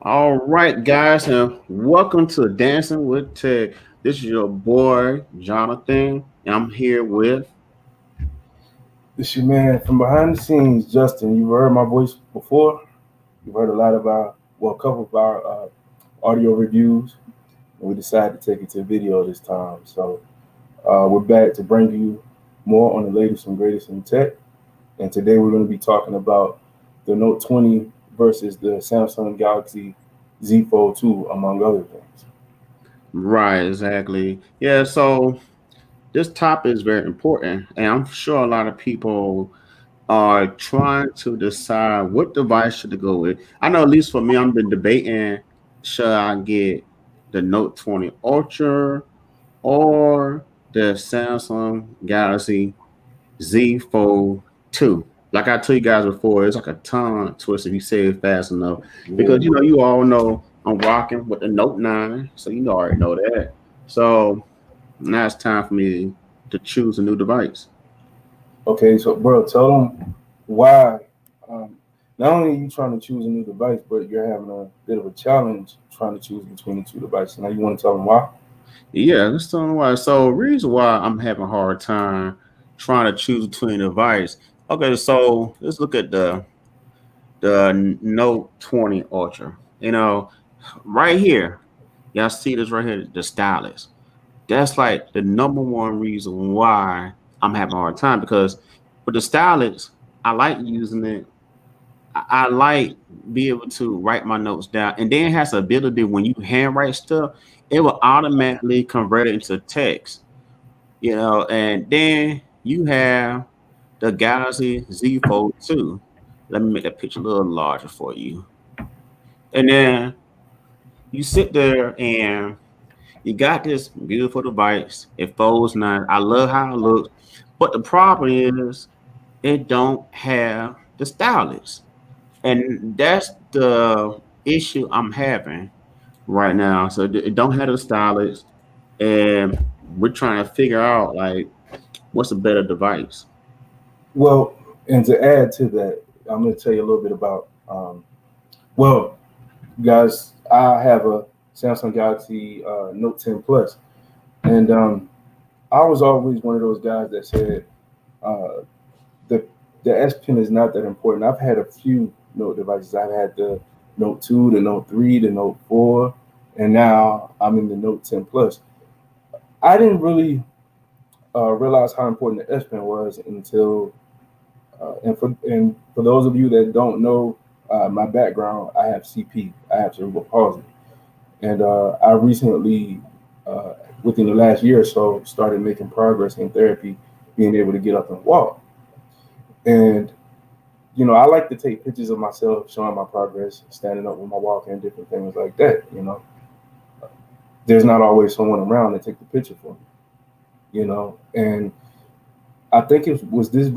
All right, guys, and welcome to Dancing with Tech. This is your boy Jonathan, and I'm here with. This your man from behind the scenes, Justin. You've heard my voice before. You've heard a lot of a couple of our audio reviews, and we decided to take it to video this time. So we're back to bring you more on the latest and greatest in tech. And today we're going to be talking about the Note 20 versus the Samsung Galaxy Z Fold 2, among other things. Right, exactly. Yeah, so this topic is very important, and I'm sure a lot of people are trying to decide what device should to go with. I know, at least for me, I've been debating should I get the Note 20 Ultra or the Samsung Galaxy Z Fold 2. Like I told you guys before, it's like a tongue twist if you say it fast enough. Because Yeah. you all know I'm rocking with the Note 9, so already know that. So now it's time for me to choose a new device. Okay, so bro, tell them why. Um, not only are you trying to choose a new device, but you're having a bit of a challenge trying to choose between the two devices. Now you want to tell them why? Yeah, let's tell them why. So reason why I'm having a hard time trying to choose between a device. Okay, so let's look at the Note 20 Ultra. Right here, y'all see this right here, the stylus. That's like the number one reason why I'm having a hard time because with the stylus, I like using it. I like be able to write my notes down, and then it has the ability when you handwrite stuff, it will automatically convert it into text. And then you have the Galaxy Z Fold 2. Let me make that picture a little larger for you. And then you sit there and you got this beautiful device. It folds nice. I love how it looks. But the problem is it don't have the stylus. And that's the issue I'm having right now. So it don't have the stylus. And we're trying to figure out like what's a better device. Well, and to add to that, I'm going to tell you a little bit about. Well, guys, I have a Samsung Galaxy Note 10 Plus, and I was always one of those guys that said uh, the the S Pen is not that important. I've had a few Note devices. I've had the Note 2, the Note 3, the Note 4, and now I'm in the Note 10 Plus. I didn't really realize how important the S Pen was until, and for those of you that don't know my background, I have CP, I have cerebral palsy, and I recently, uh, within the last year or so, started making progress in therapy, being able to get up and walk. And I like to take pictures of myself, showing my progress, standing up with my walker, and different things like that. There's not always someone around to take the picture for me. And I think it was this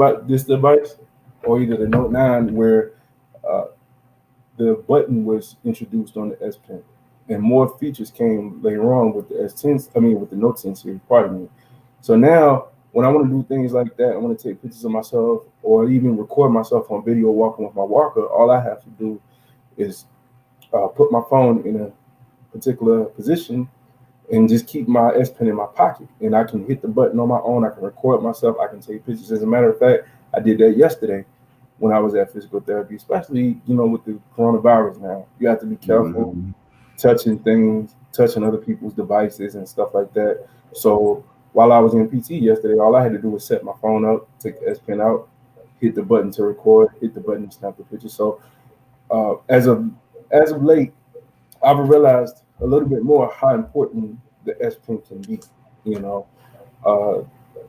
device, or either the Note 9, where uh, the button was introduced on the S Pen, and more features came later on with the S10. I mean, with the Note 10 series. Pardon me. So now, when I want to do things like that, I want to take pictures of myself, or even record myself on video walking with my walker. All I have to do is put my phone in a particular position and just keep my S Pen in my pocket, and I can hit the button on my own. I can record myself. I can take pictures. As a matter of fact, I did that yesterday when I was at physical therapy, especially with the coronavirus now. You have to be careful Mhm. touching things, touching other people's devices and stuff like that. So while I was in PT yesterday, all I had to do was set my phone up, take the S Pen out, hit the button to record, hit the button to snap the picture. So as of late, I've realized a little bit more how important the S Pen can be. You know, uh,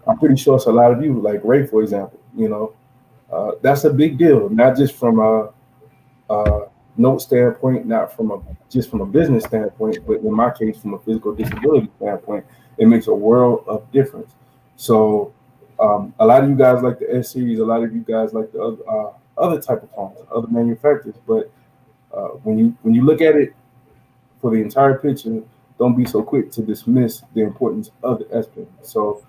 I'm pretty sure it's a lot of you, like Ray, for example. That's a big deal, not just from a note standpoint, not from a just from a business standpoint, but in my case, from a physical disability standpoint, it makes a world of difference. So, a lot of you guys like the S series, a lot of you guys like the other type of phones, other manufacturers. But when you look at it for the entire picture, don't be so quick to dismiss the importance of the S Pen. So,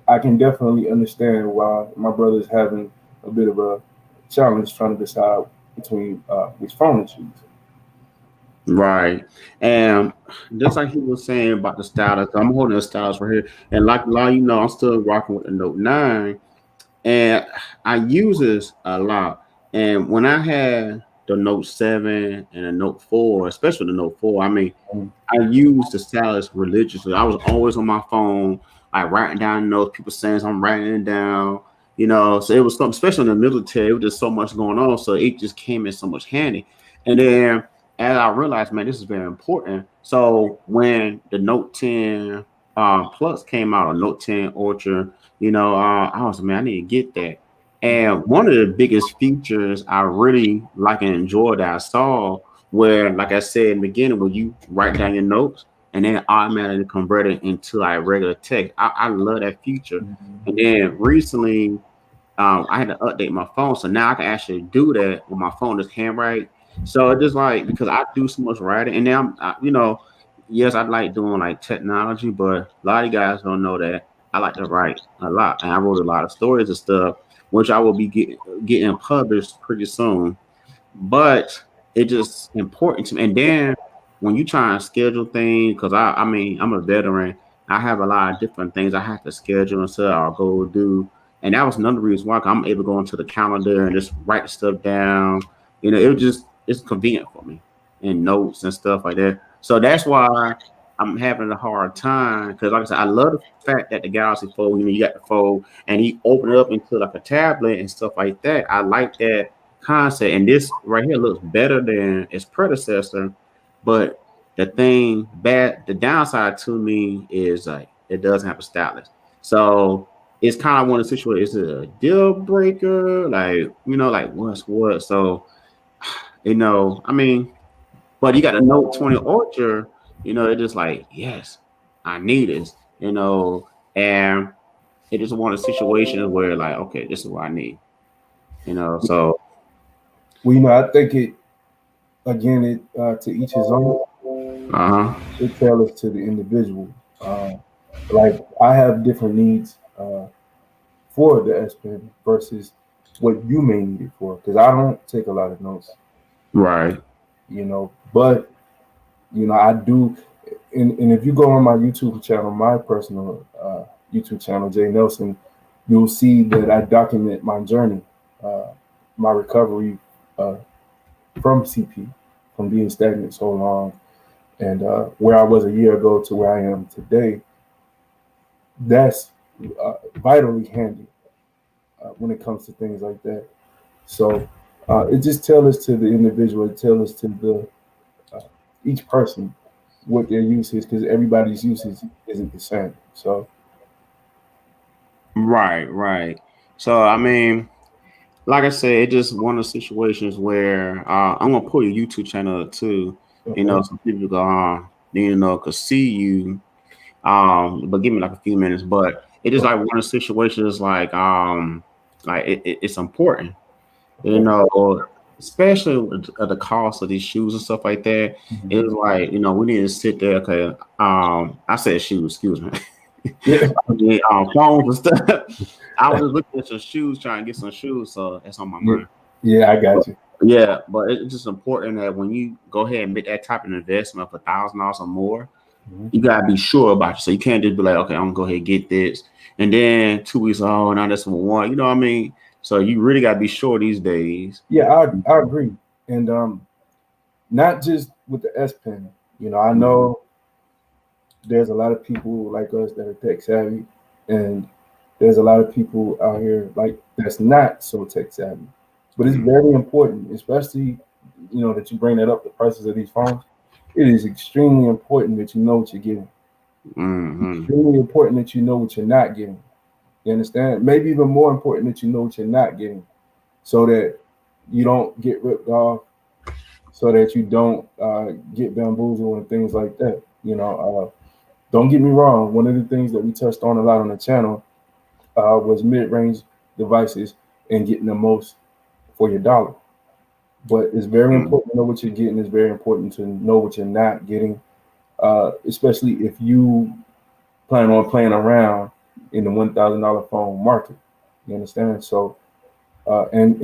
I can definitely understand why my brother is having a bit of a challenge trying to decide between which phone to choose. Right. And just like he was saying about the stylus, I'm holding the stylus right here. And like a lot of you know, I'm still rocking with the Note 9. And I use this a lot. And when I had the Note 7 and the Note 4, especially the Note 4, I mean, Mm. I used the stylus religiously. I was always on my phone, like writing down notes, people saying so I'm writing it down, you know. So it was something, especially in the military, it was just so much going on. So it just came in so much handy. And then as I realized, man, this is very important. So when the Note 10 Plus came out, or Note 10 Ultra, you know, I was like, man, I need to get that. And one of the biggest features I really like and enjoy that I saw, where, like I said in the beginning, when you write down your notes and then automatically convert it into like regular text. I love that feature. And then recently, I had to update my phone, so now I can actually do that with my phone, just handwrite. So it's just like because I do so much writing, and now you know, yes, I like doing like technology, but a lot of you guys don't know that I like to write a lot, and I wrote a lot of stories and stuff, which I will be getting published pretty soon. But it's just important to me. And then when you try and schedule things, because I mean, I'm a veteran, I have a lot of different things I have to schedule and stuff I'll go do. And that was another reason why 'cause I'm able to go into the calendar and just write stuff down. You know, it's convenient for me and notes and stuff like that. So that's why I'm having a hard time because, like I said, I love the fact that the Galaxy Fold, you know, you got the fold and you open it up into like a tablet and stuff like that. I like that concept. And this right here looks better than its predecessor. But the downside to me is like it doesn't have a stylus. So it's kind of one of the situations. Is it a deal breaker? Like, you know, like what's what? So, you know, I mean, but you got a Note 20 Ultra, you know, it's just like, yes, I need this, you know, and it is one of the situations where like, okay, this is what I need, you know. So Well, I think it again. It to each his own. uh-huh. It tailors to the individual. Like I have different needs for the S Pen versus what you may need it for. Because I don't take a lot of notes, Right. but I do. And if you go on my YouTube channel, my personal YouTube channel, Jay Nelson, you'll see that I document my journey, uh, my recovery uh, from CP, from being stagnant so long, and where I was a year ago to where I am today. That's vitally handy when it comes to things like that. So it just tells us to the individual, it tells us to the each person what their use is because everybody's usage isn't the same. So Right, right. So I mean, like I said, it's just one of the situations where I'm gonna pull your YouTube channel up too. You know, okay. some people go, you know, could see you. But give me like a few minutes. But it is like one of the situations like it's important, you Okay. know, especially with the cost of these shoes and stuff like that. Mhm. It was like, you know, we need to sit there. Okay, I said shoes, excuse me. Yeah, Yeah, phones and stuff. I was just looking at some shoes, trying to get some shoes, so that's on my yeah, mind. yeah, I But got you. yeah, but it's just important that when you go ahead and make that type of investment for $1,000 or more, Mhm. you gotta be sure about it. So you can't just be like, okay, I'm gonna go ahead and get this, and then 2 weeks, oh, now that's one. You know what I mean? So you really gotta be sure these days. Yeah, I agree. And not just with the S Pen. I Mhm. know there's a lot of people like us that are tech savvy, and there's a lot of people out here like that's not so tech savvy. But it's very important, especially that you bring that up, the prices of these phones. It is extremely important that you know what you're getting. Mhm. Extremely important that you know what you're not getting. You understand? Maybe even more important that you know what you're not getting, so that you don't get ripped off, so that you don't get bamboozled and things like that. Don't get me wrong. One of the things that we touched on a lot on the channel was mid-range devices and getting the most for your dollar. But it's very Mhm. important to know what you're getting. It's very important to know what you're not getting, especially if you plan on playing around in the $1,000 phone market. You understand? So, and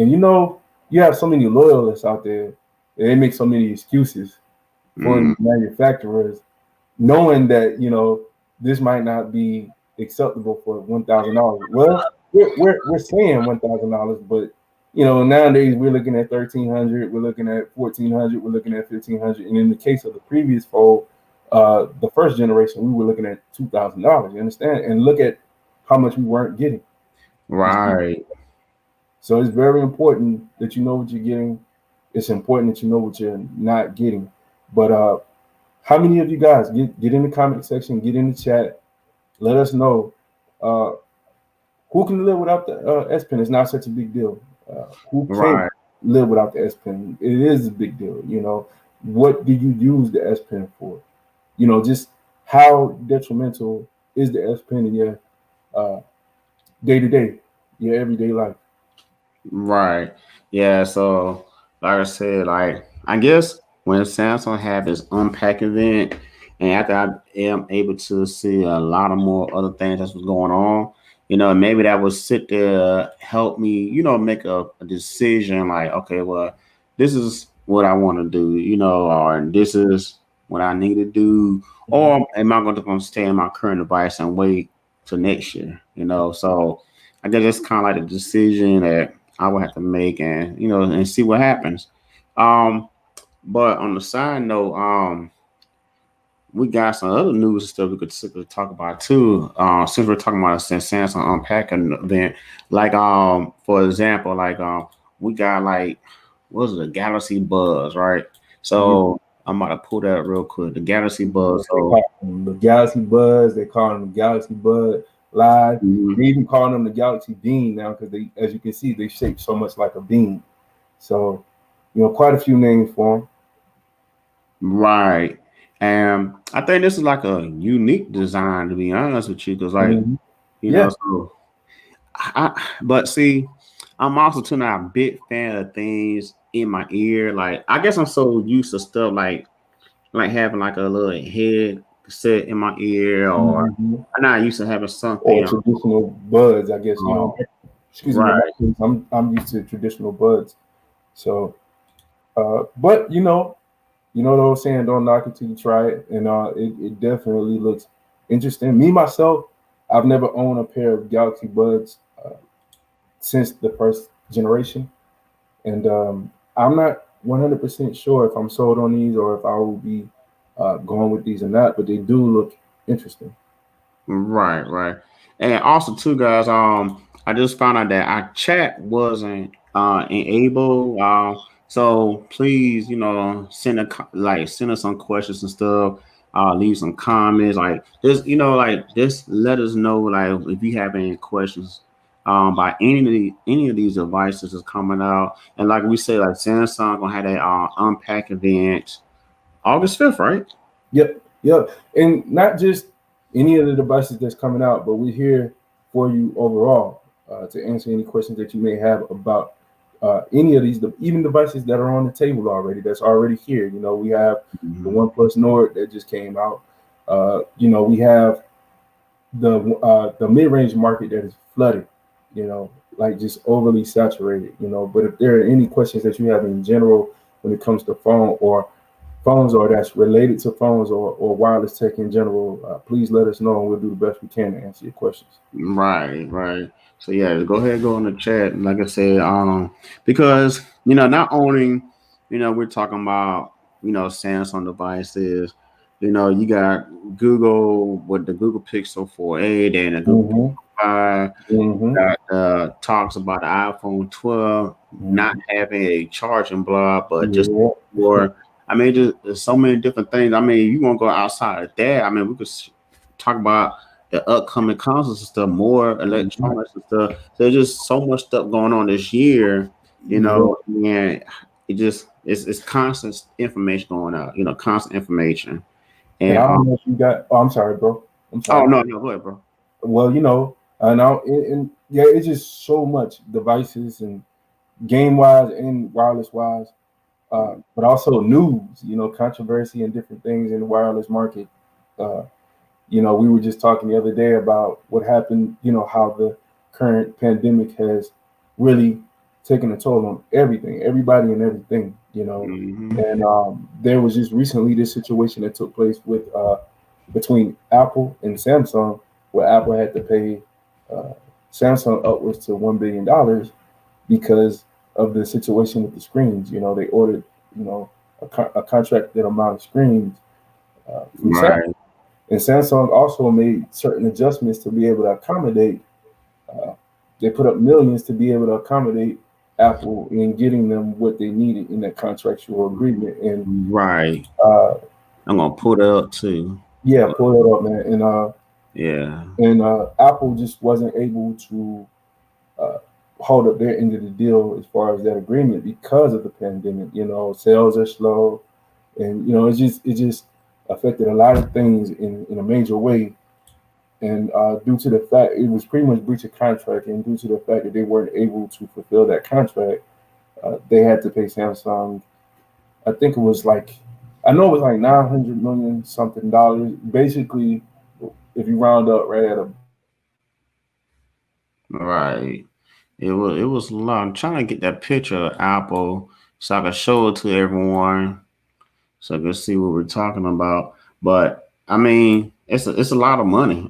you have so many loyalists out there. They make so many excuses for the manufacturers, knowing that this might not be acceptable for $1,000. Well, we're saying $1,000, but nowadays we're looking at 1,300, we're looking at 1,400, we're looking at 1,500, and in the case of the previous fold, the first generation, we were looking at $2,000. You understand? And look at how much we weren't getting. Right. So it's very important that you know what you're getting. It's important that you know what you're not getting. But how many of you guys get in the comment section, get in the chat, let us know who can live without the S Pen. It's not such a big deal. Who can't live without the S Pen? It is a big deal. What do you use the S Pen for? Just how detrimental is the S Pen in your day-to-day, your everyday life? Right. Yeah. So, like I said, I guess when Samsung had this unpack event, and after I am able to see a lot of more other things that's what's going on, maybe that would sit there help me, make a decision like, okay, well, this is what I want to do, or this is what I need to do, or am I going to stay in my current device and wait till next year, So I guess that's kind of like the decision that I would have to make, and and see what happens. But on the side note, we got some other news and stuff we could talk about too. Since we're talking about a Samsung unpacking event, like for example, like we got like what was it, the Galaxy Buds, right? So I'm about to pull that up real quick. The Galaxy Buds. So the Galaxy Buds, they call them the Galaxy Bud Live. They even call them the Galaxy Beam now because they, as you can see, they shape so much like a beam. So, quite a few names for them. Right. And I think this is like a unique design, to be honest with you, because so but see, I'm also too not a big fan of things in my ear. Like I guess I'm so used to stuff like having like a little head set in my ear, or I'm not used to having something or traditional buds, I guess. Excuse me, I'm used to traditional buds. So, but the old saying, don't knock it till you try it. And it definitely looks interesting. Me, myself, I've never owned a pair of Galaxy Buds since the first generation. And I'm not 100% sure if I'm sold on these or if I will be going with these or not, but they do look interesting. Right. And also too, guys, I just found out that our chat wasn't enabled. So please, send us some questions and stuff. Leave some comments, like just let us know like if you have any questions by any of these devices that's coming out. And like we say, like Samsung gonna have that unpack event August 5th, right? Yep. And not just any of the devices that's coming out, but we're here for you overall to answer any questions that you may have about any of these, even devices that are on the table already, that's already here. We have the OnePlus Nord that just came out. We have the mid-range market that is flooded, like just overly saturated, But if there are any questions that you have in general when it comes to phones or that's related to phones or wireless tech in general, please let us know and we'll do the best we can to answer your questions. Right. So yeah, go ahead, go in the chat. Like I said, because not only we're talking about Samsung devices, you got Google with the Google Pixel 4a, then the Google Pixel 5, got talks about the iPhone 12 not having a charging block, but just for I mean, there's so many different things. I mean, you won't go outside of that. I mean, we could talk about the upcoming consoles and stuff, more electronics and stuff. There's just so much stuff going on this year, and it's constant information going out, constant information. And I don't know if you got. Oh, I'm sorry, bro. I'm sorry. Oh no, go ahead, bro. Well, and yeah, it's just so much devices and game wise and wireless wise. But also news, controversy and different things in the wireless market. We were just talking the other day about what happened, how the current pandemic has really taken a toll on everything, everybody and everything. you know. Mm-hmm. And there was just recently this situation that took place with between Apple and Samsung, where Apple had to pay uh, Samsung upwards to $1 billion because of the situation with the screens. You know, they ordered, you know, a contracted amount of screens from Samsung, Right. and Samsung also made certain adjustments to be able to accommodate. Uh, they put up millions to be able to accommodate Apple in getting them what they needed in that contractual agreement. And Right. uh, I'm gonna put it up too. yeah, Uh, pull it up, man. Yeah. And Apple just wasn't able to uh, hold up their end of the deal as far as that agreement because of the pandemic. You know, sales are slow, and you know it just affected a lot of things in a major way. And due to the fact it was pretty much breach of contract, and due to the fact that they weren't able to fulfill that contract, they had to pay Samsung. I think it was like, I know it was like 900 million something dollars. Basically, if you round up right at a Right. It was a lot. I'm trying to get that picture of Apple so I can show it to everyone so I can see what we're talking about. But I mean, it's a lot of money.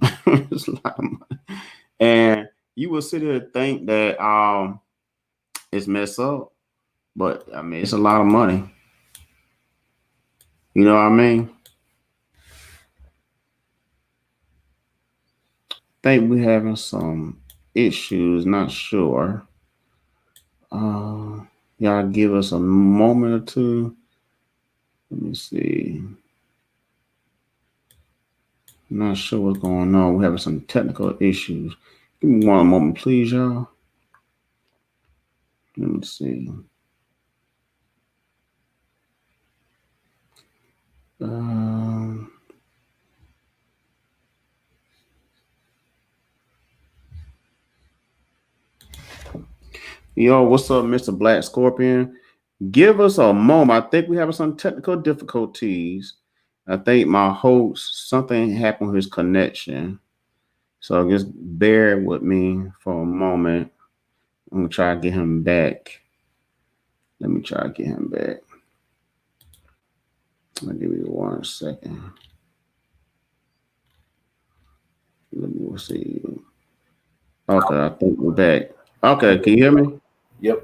It's a lot of money. And you will sit here and think that it's messed up, but I mean it's a lot of money. You know what I mean? Think we having some issues, not sure. Uh y'all give us a moment or two. Let me see. Not sure what's going on. We're having some technical issues. Give me one moment, please, y'all. Let me see. Um, Yo, what's up, Mr. Black Scorpion? Give us a moment. I think we're having some technical difficulties. I think my host, something happened with his connection. So just bear with me for a moment. I'm gonna try to get him back. Let me try to get him back. Give me 1 second. Let me see. Okay, I think we're back. Okay, can you hear me? yep.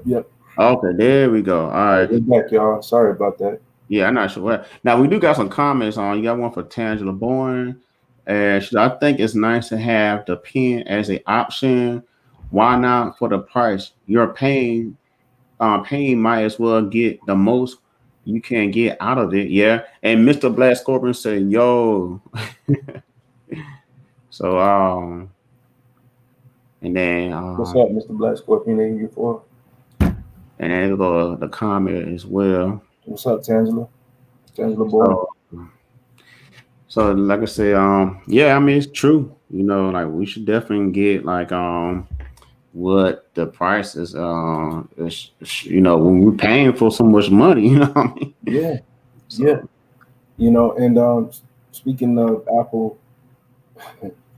Okay, there we go. All All right, right. we're back, y'all. Sorry about that. Yeah, I'm not sure what. Now we do got some comments on. You got one for Tangela Bourne, and I think it's nice to have the pen as an option. Why not for the price you're paying? Paying might as well get the most you can get out of it. Yeah, and Mr. Black Scorpion said, "Yo." So and then What's up, Mr. Black Scorpion 84? and then the comment as well. What's up, Tangela? Tangela Boy. So So like I said, yeah, I mean it's true. You know, like we should definitely get like what the price is, you know, when we're paying for so much money, you know what I mean? Yeah, yeah. So You know, and speaking of Apple,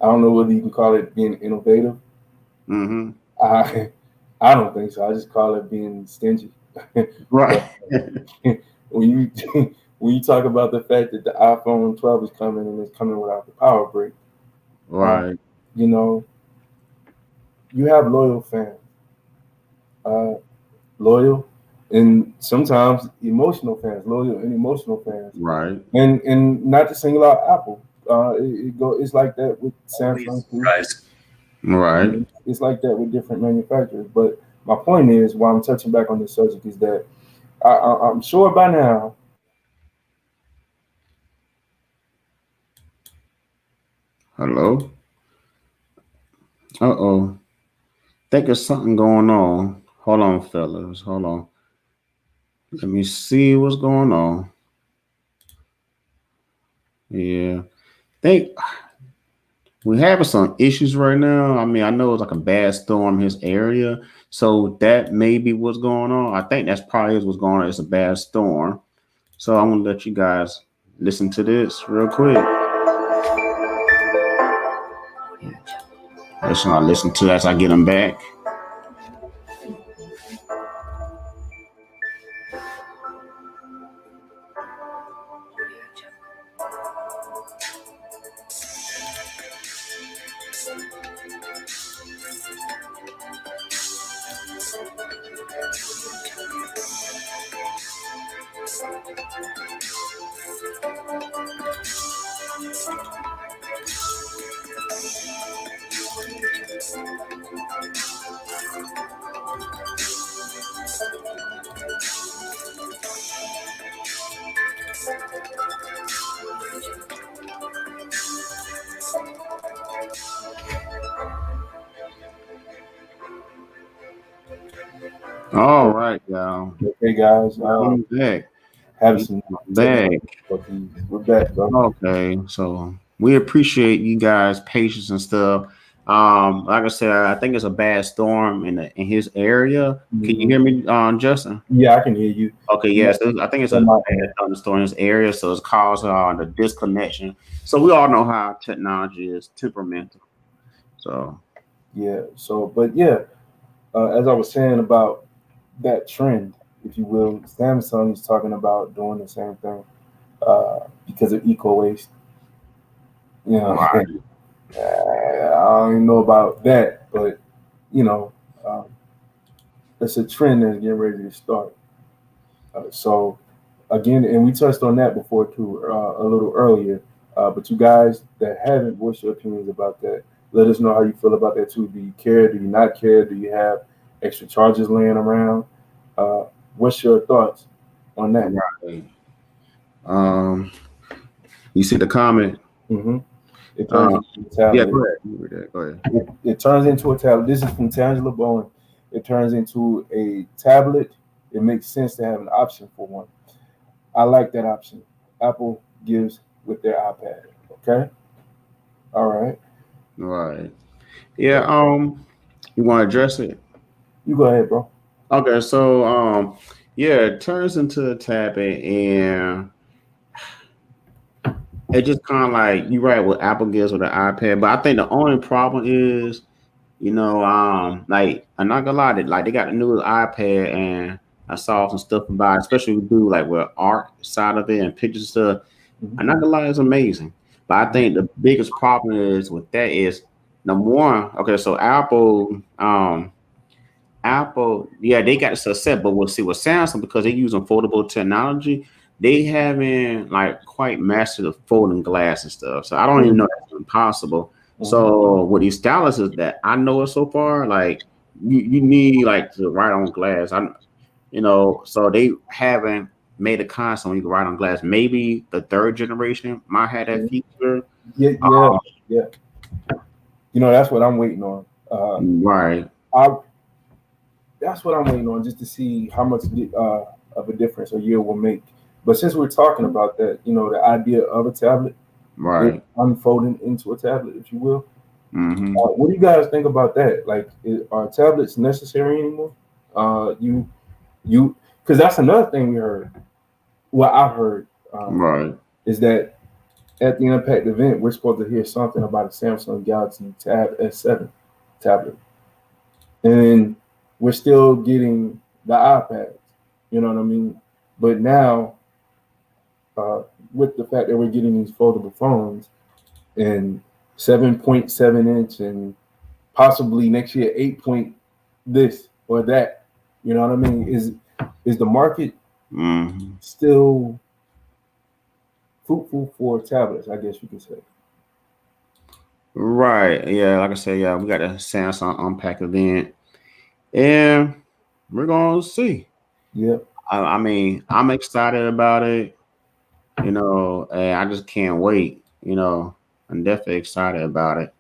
I don't know whether you can call it being innovative. hmm I I don't think so. I just call it being stingy. right. But when you when you talk about the fact that the iPhone 12 is coming and it's coming without the power brick, uh, Right. you know, you have loyal fans, uh, loyal and sometimes emotional fans, loyal and emotional fans, Right. and not to single out Apple. It's like that with Samsung too. Right. It's like that with different manufacturers. But my point is, why I'm touching back on this subject is that I'm sure by now. Hello. Uh-oh. Think there's something going on. Hold on, fellas. Hold on. Let me see what's going on. Yeah. Think we're having some issues right now. I mean, I know it's like a bad storm in his area, so that may be what's going on. I think that's probably is what's going on. It's a bad storm. So I'm gonna let you guys listen to this real quick. Let's not listen to as I get them back. All right, y'all. Okay, guys. I'm back. Have some Back. difficulties. We're back, bro. Okay, so we appreciate you guys' patience and stuff. Like I said, I think it's a bad storm in his area. Can you hear me, Justin? Yeah, I can hear you. Okay, yes, I think it's a bad thunderstorm in this area, so it's caused the disconnection. So we all know how technology is temperamental. So yeah. So, but yeah, as I was saying about that trend, if you will, Samsung is talking about doing the same thing because of eco waste. You know, right. I don't even know about that, but you know, um, it's a trend that's getting ready to start. So again, and we touched on that before too, a little earlier. But you guys that haven't, what's your opinions about that? Let us know how you feel about that too. Do you care? Do you not care? Do you have extra charges laying around? What's your thoughts on that? Right. You see the comment? Mm-hmm. It turns into a tablet. Yeah, go ahead. Go ahead. It turns into a tablet. This is from Tangela Bowen. It turns into a tablet. It makes sense to have an option for one. I like that option. Apple gives with their iPad. Okay. All right. Right. Yeah. You want to address it? You go ahead, bro. Okay. So yeah, it turns into a tablet, and it just kind of like you're right what Apple gives with the iPad, but I think the only problem is, like I'm not gonna lie, like they got the newest iPad, and I saw some stuff about it, especially we do like with art side of it and pictures and stuff. I'm not gonna lie, it's amazing. But I think the biggest problem is with that is number one, okay, so Apple, yeah, they got success, but we'll see with Samsung because they're using foldable technology. They haven't like quite mastered the folding glass and stuff. So I don't even know if that's impossible. So with these styluses that I know of so far, like you need like to write on glass. So they haven't made a console you can write on glass. Maybe the third generation might have that feature. Yeah. You know, that's what I'm waiting on. Right. That's what I'm waiting on, just to see how much of a difference a year will make. But since we're talking about that, you know, the idea of a tablet, right, unfolding into a tablet, if you will. Mm-hmm. What do you guys think about that? Like, are tablets necessary anymore? Because that's another thing we heard. Well, I've heard, right, is that at the Impact event, we're supposed to hear something about a Samsung Galaxy Tab S7 tablet, and we're still getting the iPads. You know what I mean? But now, with the fact that we're getting these foldable phones and 7.7 inch and possibly next year 8 point this or that, you know what I mean? Is the market still fruitful for tablets? I guess you could say. Right. Yeah. Like I said, yeah, we got the Samsung Unpack event, and we're gonna see. Yep. I mean, I'm excited about it. And I just can't wait. I'm definitely excited about it,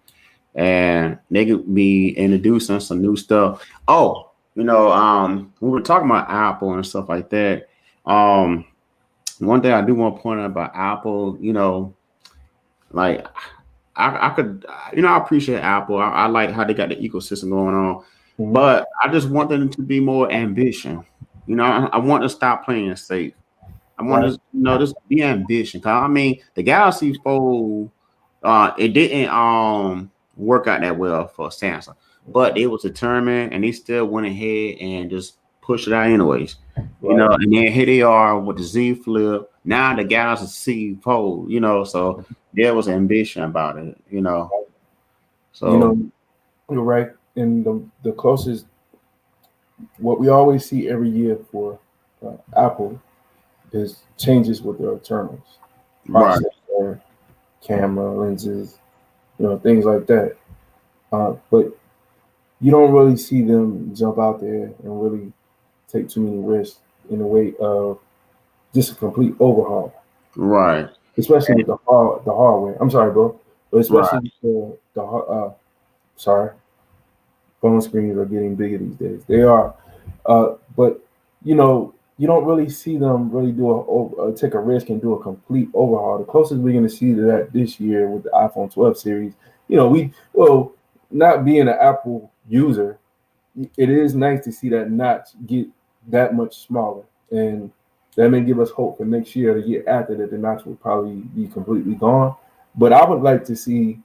and they could be introducing some new stuff. Oh, we were talking about Apple and stuff like that. One thing I do want to point out about Apple, like I could, I appreciate Apple. I like how they got the ecosystem going on, but I just want them to be more ambition. I want to stop playing it safe. I want to, just be ambition. Cause I mean, the Galaxy Fold, it didn't work out that well for Samsung, but they was determined and they still went ahead and just pushed it out anyways. And then here they are with the Z Flip. Now the Galaxy C Fold. So there was ambition about it. So you're right. And the closest, what we always see every year for Apple is changes with their internals, Right. processor, camera, lenses, things like that. But you don't really see them jump out there and really take too many risks in the way of just a complete overhaul, Right. especially with the hardware. I'm sorry, bro, but Right. especially with sorry, phone screens are getting bigger these days. They are, but you don't really see them really take a risk and do a complete overhaul. The closest we're going to see to that this year with the iPhone 12 series, not being an Apple user, it is nice to see that notch get that much smaller, and that may give us hope for next year or the year after that the notch will probably be completely gone. But I would like to see,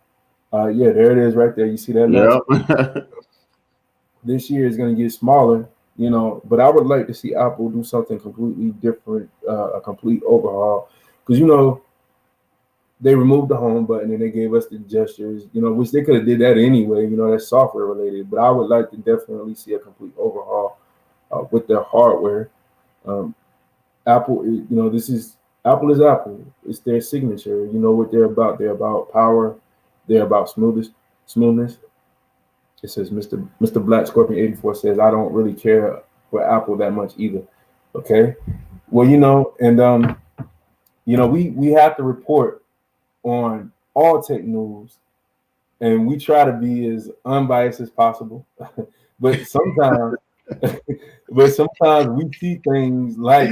yeah, there it is right there. You see that notch? Yep. This year is going to get smaller, but I would like to see Apple do something completely different, a complete overhaul, because they removed the home button and they gave us the gestures, which they could have did that anyway. That's software related, but I would like to definitely see a complete overhaul with their hardware. Um, Apple, this is Apple is Apple. It's their signature. You know what they're about. They're about power. They're about smoothness. It says Mr. Black Scorpion 84 says I don't really care for Apple that much either. Okay, well and we have to report on all tech news, and we try to be as unbiased as possible. but sometimes, we see things like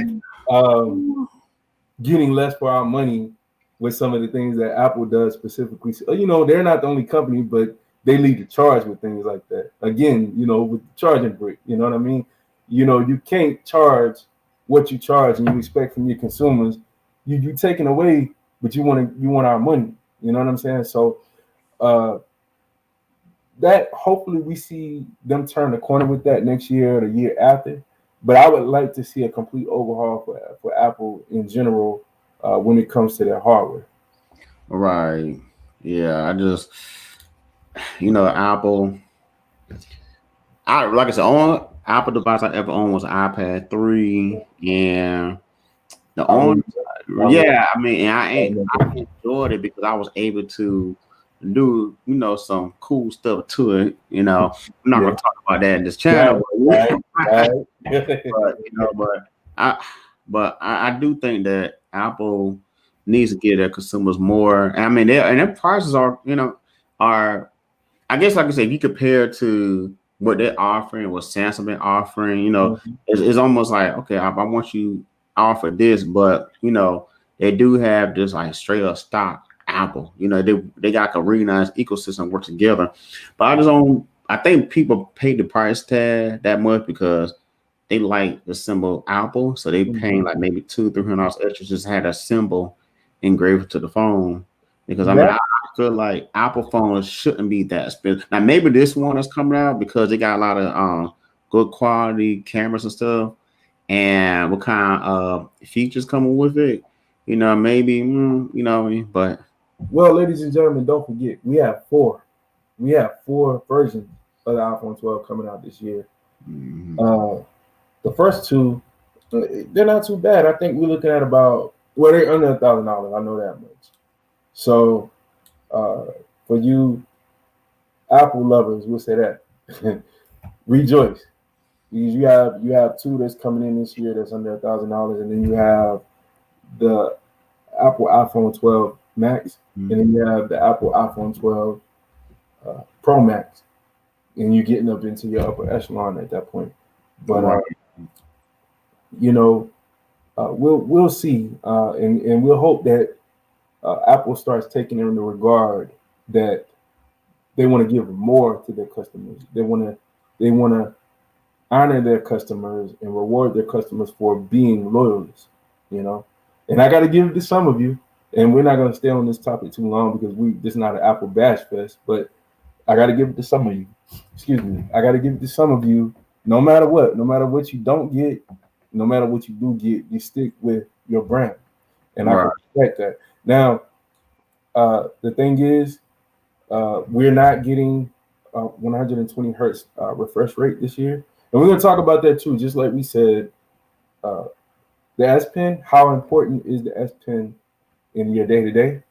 getting less for our money with some of the things that Apple does specifically. So, they're not the only company, but they lead the charge with things like that. Again, with the charging brick, you know what I mean? You can't charge what you charge and you expect from your consumers. You taking away, but you want our money. You know what I'm saying? So that hopefully we see them turn the corner with that next year or the year after. But I would like to see a complete overhaul for Apple in general when it comes to their hardware. Right. Yeah. I just, Apple. I like I said, only Apple device I ever owned was an iPad 3, and the only, yeah, I mean, and I enjoyed it because I was able to do, some cool stuff to it. I'm not gonna talk about that in this channel, right. but I do think that Apple needs to give their consumers more. I mean, their prices are, are, I guess, like I said, if you compare to what they're offering, what Samsung been offering, it's almost like, okay, I want you offer this, but they do have this like straight up stock Apple. They got a really nice ecosystem work together. But I think people pay the price tag that much because they like the symbol Apple, so they paying like maybe $200-300 extra just had a symbol engraved to the phone. Because I mean, I feel like Apple phones shouldn't be that expensive. Now maybe this one is coming out because they got a lot of good quality cameras and stuff, and what kind of features coming with it. Maybe but well, ladies and gentlemen, don't forget we have four versions of the iPhone 12 coming out this year. The first two, they're not too bad. I think we're looking at about, well, they're under $1,000. I know that much. So for you Apple lovers, we'll say that rejoice, because you have two that's coming in this year that's under $1,000, and then you have the Apple iPhone 12 Max, and then you have the Apple iPhone 12 Pro Max, and you're getting up into your upper echelon at that point. But we'll see, and we'll hope that Apple starts taking in the regard that they want to give more to their customers. They want to honor their customers and reward their customers for being loyalists. And I got to give it to some of you. And we're not going to stay on this topic too long because this is not an Apple bash fest. But I got to give it to some of you. Excuse me. I got to give it to some of you. No matter what you don't get, no matter what you do get, you stick with your brand, and I respect that. Now, the thing is, we're not getting 120 hertz refresh rate this year, and we're going to talk about that too. Just like we said, the the S Pen. How important is the S Pen in your day to day?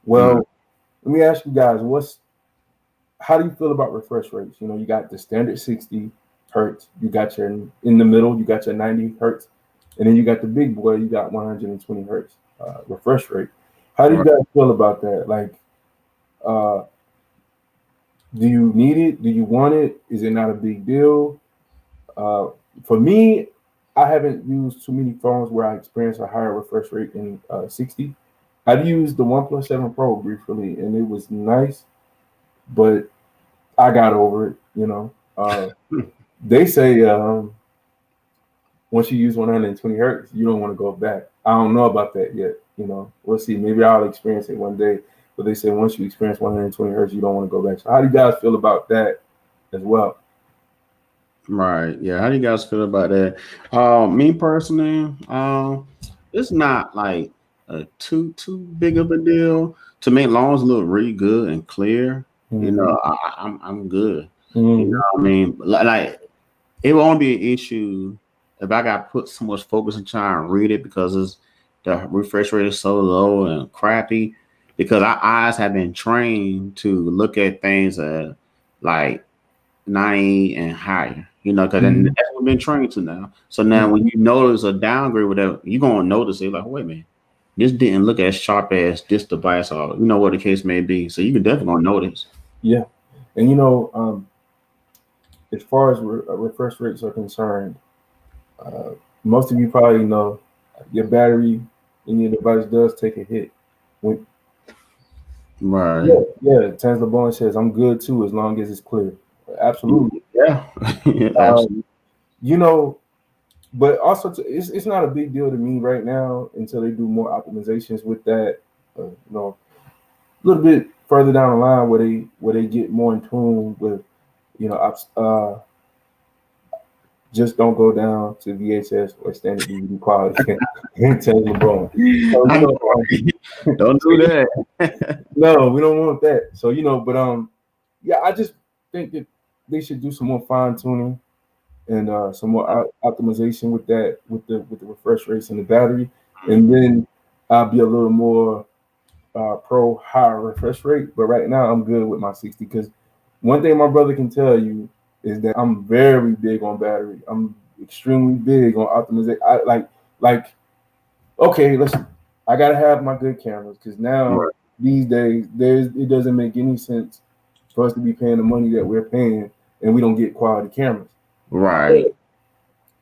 Well, let me ask you guys, how do you feel about refresh rates? You know, you got the standard 60 hertz, you got your in the middle, you got your 90 hertz, and then you got the big boy, you got 120 hertz refresh rate. How do you guys feel about that? Like, do you need it? Do you want it? Is it not a big deal? For me, I haven't used too many phones where I experienced a higher refresh rate than 60. I've used the OnePlus 7 Pro briefly, and it was nice, but I got over it. You know, they say once you use 120 hertz, you don't want to go back. I don't know about that yet. You know, we'll see. Maybe I'll experience it one day. But they say once you experience 120 hertz, you don't want to go back. So how do you guys feel about that as well? Right. Yeah. How do you guys feel about that? Me personally, it's not like too big of a deal to me. As long as it look really good and clear, you know, I'm good. You know what I mean? Like it won't be an issue if I got put so much focus and try and read it because the refresh rate is so low and crappy. Because our eyes have been trained to look at things like 90 and higher, you know, because that's what we've been trained to now. So now when you notice a downgrade, whatever, you're going to notice it like, wait a minute, this didn't look as sharp as this device or, you know, what the case may be. So you can definitely going to notice. Yeah. And, you know, as far as refresh rates are concerned, most of you probably know your battery in your device does take a hit. Right. Yeah. Tesla Bone says, I'm good too, as long as it's clear. Absolutely. Yeah. Absolutely. You know, but also it's not a big deal to me right now until they do more optimizations with that. You know, a little bit further down the line where they get more in tune with, you know, just don't go down to VHS or standard DVD quality and Tesla Bone. So, don't do that. No, we don't want that. So, you know, but yeah, I just think that they should do some more fine tuning and some more optimization with that, with the refresh rates and the battery, and then I'll be a little more pro higher refresh rate. But right now, I'm good with my 60 because one thing my brother can tell you is that I'm very big on battery. I'm extremely big on optimization. I like okay, I gotta have my good cameras because now these days it doesn't make any sense for us to be paying the money that we're paying and we don't get quality cameras. Right.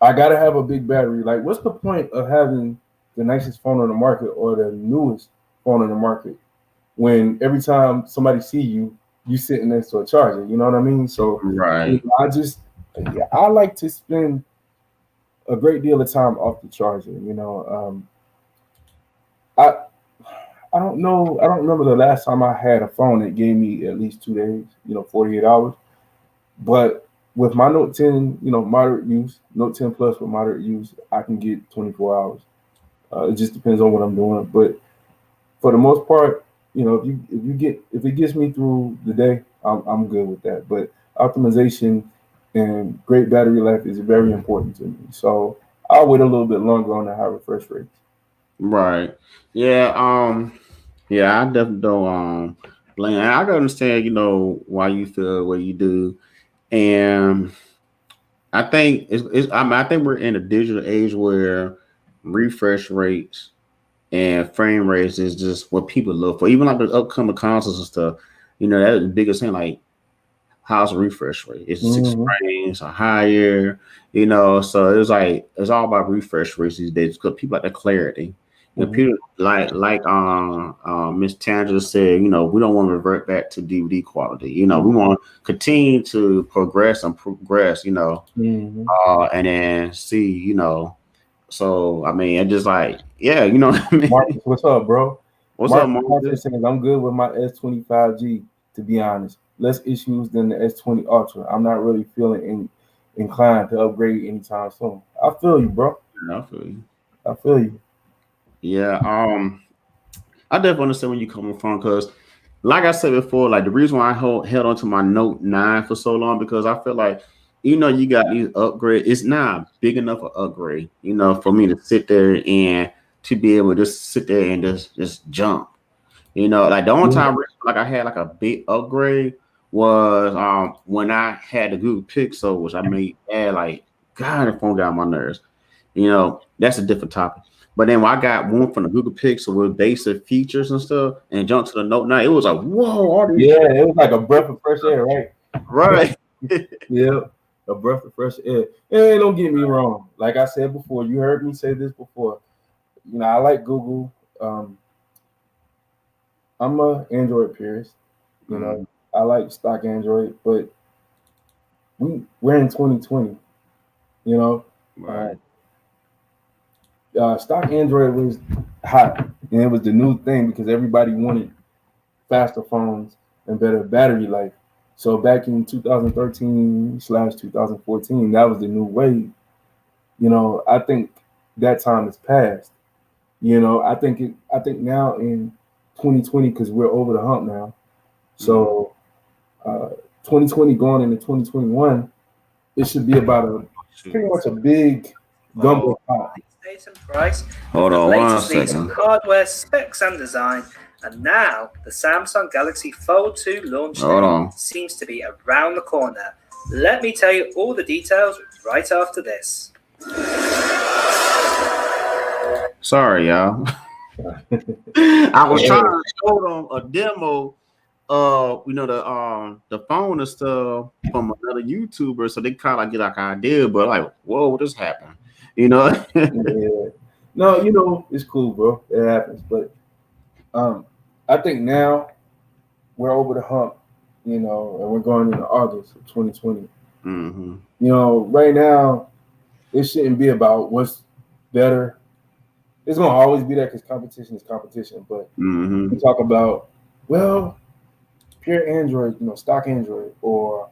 I gotta have a big battery. Like, what's the point of having the nicest phone on the market or the newest phone on the market when every time somebody see you, you sitting next to a charger? You know what I mean? So right. I like to spend a great deal of time off the charger. You know, I don't know. I don't remember the last time I had a phone that gave me at least 2 days. You know, 48 hours. But with my Note 10, you know, moderate use, Note 10 Plus with moderate use, I can get 24 hours. It just depends on what I'm doing. But for the most part, you know, if it gets me through the day, I'm good with that. But optimization and great battery life is very important to me. So I'll wait a little bit longer on the high refresh rates. Right. Yeah. Yeah. I definitely don't blame. I can understand, you know, why you feel the way you do, and I think I think we're in a digital age where refresh rates and frame rates is just what people look for. Even like the upcoming consoles and stuff, you know, that's the biggest thing. Like, how's the refresh rate? It's 6 frames or higher, you know. So it's like it's all about refresh rates these days because people like the clarity. You know, people like Miss Tangela said, you know, we don't want to revert back to DVD quality. You know, we want to continue to progress, you know, and then see, you know. So I mean, it's just like, yeah, you know what I mean. Marcus, what's up, bro? What's up, Marcus? Says, I'm good with my S25G, to be honest. Less issues than the S20 Ultra. I'm not really feeling inclined to upgrade anytime soon. I feel you, bro. I feel you. I feel you. Yeah. I definitely understand where you're coming from because, like I said before, like the reason why I held on to my Note 9 for so long because I feel like you got these upgrades. It's not big enough of upgrade, for me to sit there and to be able to just sit there and just jump. Like the only Yeah, time like I had like a big upgrade was when I had the Google Pixel, which I made add like God, the phone got on my nerves. That's a different topic. But then when I got one from the Google Pixel with basic features and stuff and jumped to the Note 9, it was like, whoa, all these yeah, it was like a breath of fresh air, right? right. Yeah, a breath of fresh air. And don't get me wrong. Like I said before, you heard me say this before. I like Google. Um, I'm a Android purist. I like stock Android, but we're in 2020. You know, uh, Right. stock Android was hot, and it was the new thing because everybody wanted faster phones and better battery life. So back in 2013/2014, that was the new wave. I think that time has passed. I think now in 2020, because we're over the hump now. So 2020 going into 2021, it should be about pretty much a big gumbo pot. Date and price, Hold the on one latest leaks second. in hardware, specs, and design, and now the Samsung Galaxy Fold 2 launch Hold date on. seems to be around the corner. Let me tell you all the details right after this. Sorry, y'all. I was trying to show them a demo the phone and stuff from another YouTuber, so they kind of get like an idea, but like, whoa, what just happened? Yeah. No, it's cool, bro. It happens. But I think now we're over the hump, and we're going into August of 2020. Mm-hmm. Right now, it shouldn't be about what's better. It's gonna always be there because competition is competition. But Mm-hmm. we talk about, well, pure Android, stock Android or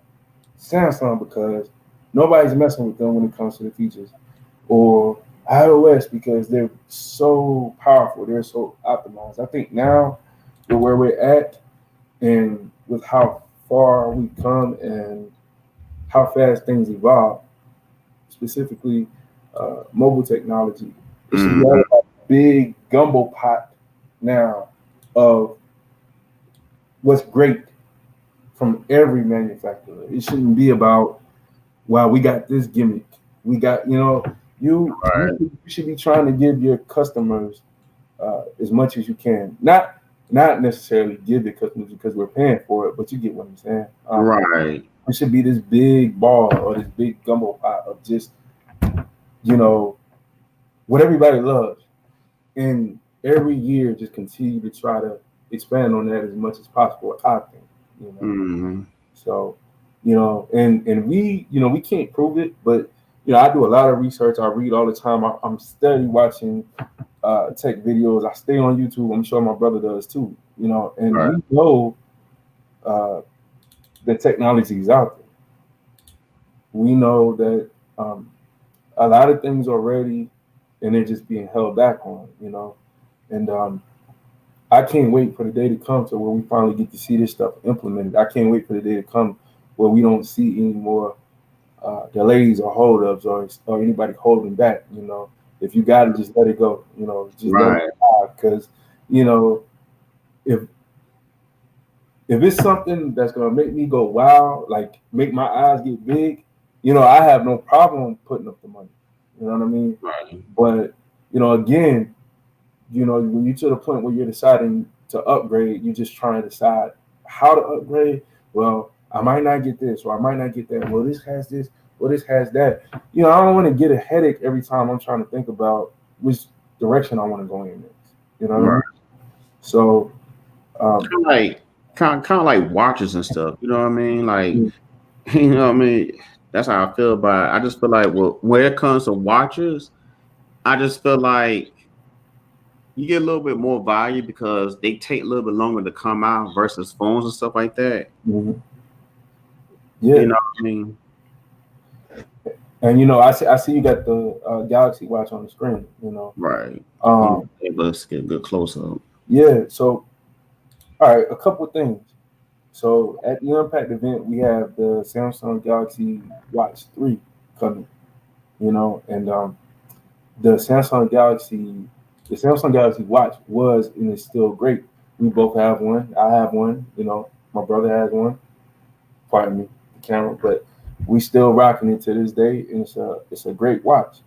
Samsung because nobody's messing with them when it comes to the features, or iOS because they're so powerful, they're so optimized. I think now with where we're at and with how far we've come and how fast things evolve, specifically mobile technology, it should be all about a big gumbo pot now of what's great from every manufacturer. It shouldn't be about, wow, we got this gimmick. We got, you should be trying to give your customers as much as you can. Not necessarily give the customers because we're paying for it, but you get what I'm saying. Right. It should be this big ball or this big gumbo pot of just, what everybody loves. And every year just continue to try to expand on that as much as possible, I think. Mm-hmm. So, and we can't prove it, but I do a lot of research. I read all the time. I'm steady watching tech videos. I stay on YouTube. I'm sure my brother does too. And Right. we know the technology is out there. We know that a lot of things are ready, and they're just being held back on. And I can't wait for the day to come to where we finally get to see this stuff implemented. I can't wait for the day to come where we don't see any more delays or holdups or anybody holding back. If you got it, just let it go. Just let it go. Because if it's something that's gonna make me go wow, like make my eyes get big, I have no problem putting up the money. You know what I mean? Right. But again, when you're to the point where you're deciding to upgrade, you're just trying to decide how to upgrade. Well, I might not get this or I might not get that. Well, this has this, well, this has that. I don't want to get a headache every time I'm trying to think about which direction I want to go in next. You know what I mean? So kind of like watches and stuff. You know what I mean? Like, you know what I mean? That's how I feel about it. I just feel like, well, when it comes to watches, I just feel like you get a little bit more value because they take a little bit longer to come out versus phones and stuff like that. yeah. You know what I mean? And I see you got the Galaxy Watch on the screen. Right. Let's get a good close up. Yeah. So, all right, a couple of things. So at the Unpacked event, we have the Samsung Galaxy Watch 3 coming, and the Samsung Galaxy Watch was and is still great. We both have one. I have one. My brother has one. Pardon me, the camera, but we still rocking it to this day, and it's a great watch.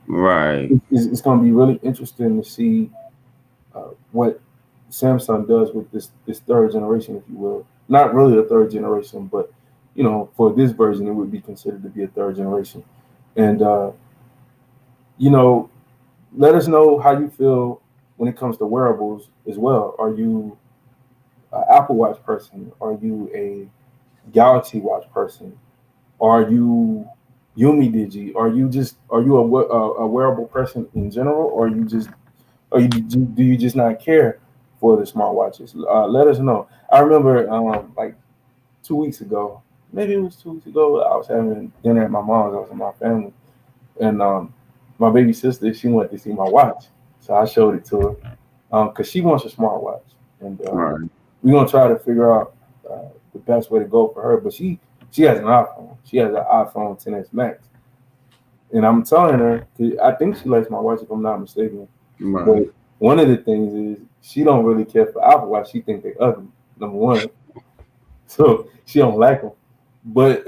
Right. It's going to be really interesting to see what Samsung does with this third generation, if you will. Not really a third generation, but for this version, it would be considered to be a third generation. And let us know how you feel when it comes to wearables as well. Are you an Apple Watch person? Are you a Galaxy Watch person? Are you Yumi Digi? Are you a wearable person in general, or do you just not care for the smartwatches? Let us know. I remember like 2 weeks ago, maybe it was 2 weeks ago, I was having dinner at my mom's. I was with my family, and my baby sister, she wanted to see my watch, so I showed it to her because she wants a smartwatch, and Right. we're gonna try to figure out the best way to go for her. But she has an iPhone. She has an iPhone XS Max, and I'm telling her, 'cause I think she likes my watch if I'm not mistaken. Right. But one of the things is she don't really care for Apple Watch. She think they ugly. Number one, so she don't like them. But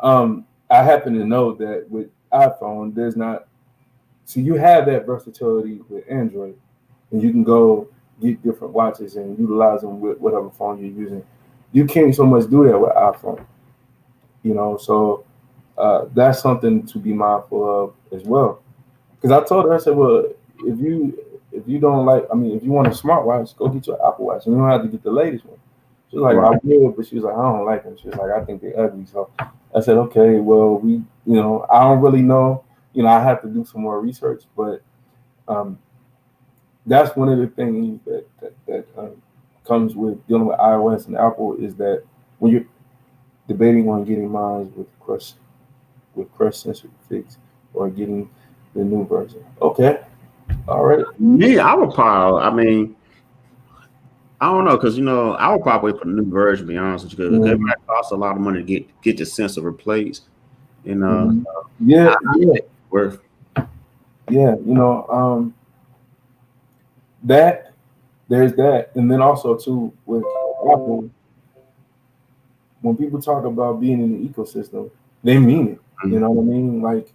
I happen to know that with iPhone, there's not. So you have that versatility with Android, and you can go get different watches and utilize them with whatever phone you're using. You can't so much do that with iPhone, So that's something to be mindful of as well. Because I told her, I said, well, if you don't like, if you want a smartwatch, go get your Apple Watch, and you don't have to get the latest one. She was like, Right. I will, but she was like, I don't like them. She was like, I think they're ugly. So I said, okay, well, I don't really know. I have to do some more research, but that's one of the things that comes with dealing with iOS and Apple is that when you're debating on getting mine with Crush Sensor Fix or getting the new version. Okay, all right. Me, I would probably. I don't know, because I would probably wait for the new version. To be honest with you, because it might cost a lot of money to get the sensor replaced. Yeah. Worth. Yeah, that there's that, and then also too with Apple, when people talk about being in the ecosystem, they mean it. You know what I mean? Like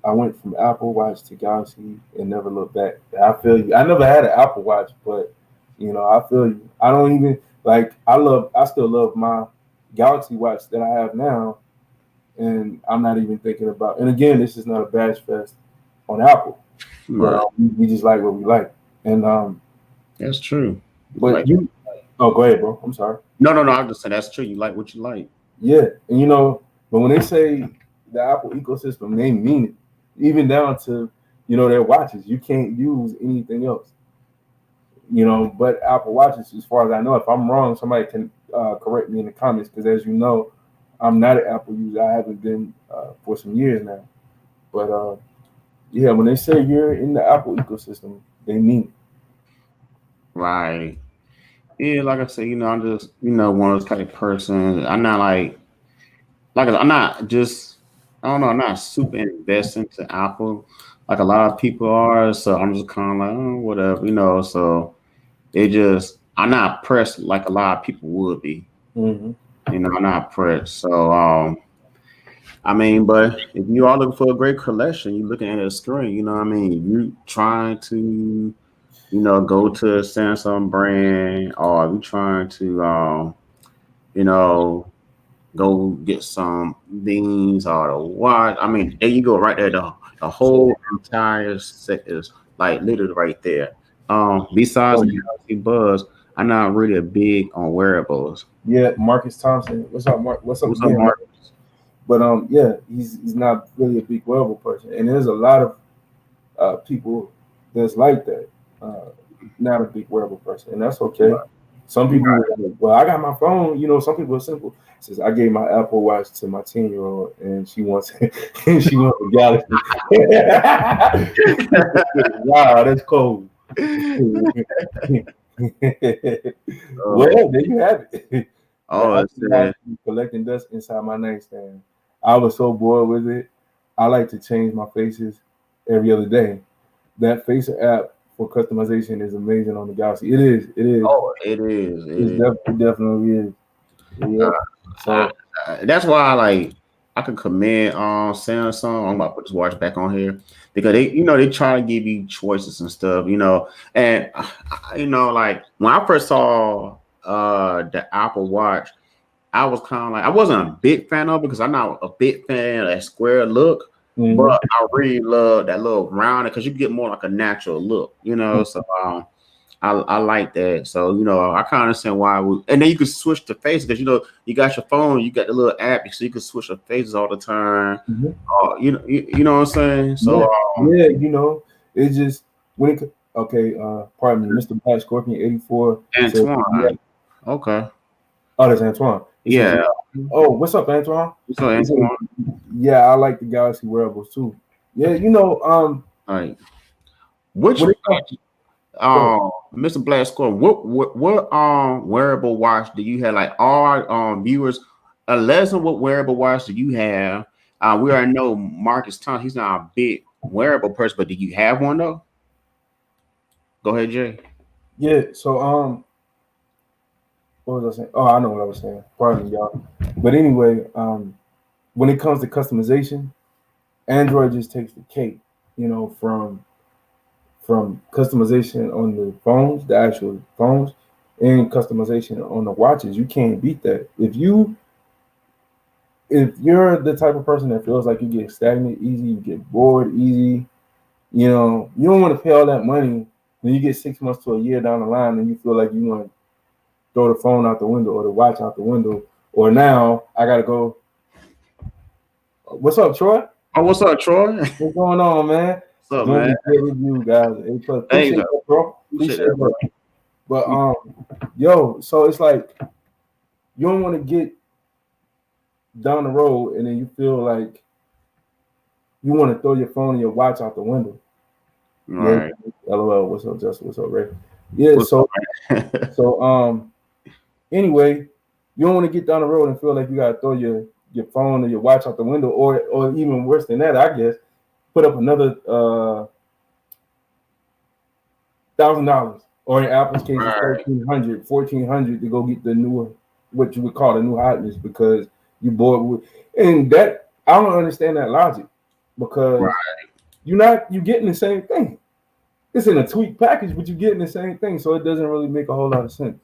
I went from Apple Watch to Galaxy and never looked back. I feel you. I never had an Apple Watch, but I feel you. I don't even like. I still love my Galaxy Watch that I have now, and I'm not even thinking about. And again, this is not a badge fest on Apple. Right. We just like what we like, and that's true. But go ahead, bro. I'm sorry. No. I'm just saying that's true. You like what you like. Yeah, and but when they say the Apple ecosystem, they mean it. Even down to their watches. You can't use anything else. But Apple Watches, as far as I know. If I'm wrong, somebody can correct me in the comments, because as you know, I'm not an Apple user. I haven't been for some years now. But yeah, when they say you're in the Apple ecosystem, they mean it. Right. Yeah, like I said, I'm just one of those kind of persons. I'm not I'm not just, I don't know, I'm not super investing to Apple like a lot of people are. So I'm just kind of like, oh, whatever, So I'm not pressed like a lot of people would be. Mm-hmm. I'm not pressed. So but if you are looking for a great collection, you're looking at a screen, you trying to go to a Samsung brand, or you trying to go get some things or the watch. There you go, right there. The whole entire set is like literally right there. Besides the Galaxy Buds, I'm not really big on wearables. Yeah, Marcus Thompson. What's up, Mark? What's up, Marcus? But yeah, he's not really a big wearable person, and there's a lot of people that's like that. Not a big wearable person, and that's okay. Right. Some people are like, well, I got my phone. Some people are simple. Says I gave my Apple Watch to my 10-year-old, and she wants a Galaxy. Wow, that's cold. Well, there you have it. Oh, The it's Apple Watch is collecting dust inside my nightstand. I was so bored with it. I like to change my faces every other day. That Facer app for customization is amazing on the Galaxy. It is. It is. oh, it is. It definitely is. Yeah. So That's why I could commend Samsung. I'm about to put this watch back on here because they try to give you choices and stuff, and like when I first saw the Apple Watch, I was kind of like I wasn't a big fan of it because I'm not a big fan of that square look, but I really love that little round because you get more like a natural look, so I like that. So, I kind of understand why and then you can switch the faces because you got your phone, you got the little app, so you can switch the faces all the time. You know what I'm saying? So yeah, it's just when it okay, pardon me, Mr. Black Scorpion 84 Antoine. said, Okay. Oh, that's Antoine. Yeah. Oh, what's up, Antoine? What's up, Antoine? Yeah, I like the Galaxy wearables too. Yeah, all right. Which Mr. Black Scorpion, what wearable watch do you have? Like all viewers, lesson what wearable watch do you have? We already know Marcus Thompson, he's not a big wearable person, but do you have one though? Go ahead, Jay. Yeah, so what was I saying? Oh, I know what I was saying. Pardon me, y'all. But anyway, when it comes to customization, Android just takes the cake, from customization on the phones, the actual phones, and customization on the watches. You can't beat that. If you're the type of person that feels like you get stagnant easy, you get bored easy, you don't want to pay all that money when you get 6 months to a year down the line and you feel like you want to throw the phone out the window or the watch out the window, or now I gotta go. What's up, Troy? Oh, what's up, Troy? What's going on, man? What's up, man? Great review, guys. Appreciate that, bro. Appreciate that, bro. But so it's like you don't want to get down the road and then you feel like you want to throw your phone and your watch out the window. Right. Yeah. LOL. What's up, Justin? What's up, Ray? Yeah. Anyway, you don't want to get down the road and feel like you gotta throw your phone or your watch out the window, or even worse than that, I guess, put up another $1,000, or in Apple's case, $1,400 to go get the new, what you would call the new hotness, because you bored with, and that I don't understand that logic, because you're getting the same thing. It's in a tweaked package, but you're getting the same thing, so it doesn't really make a whole lot of sense.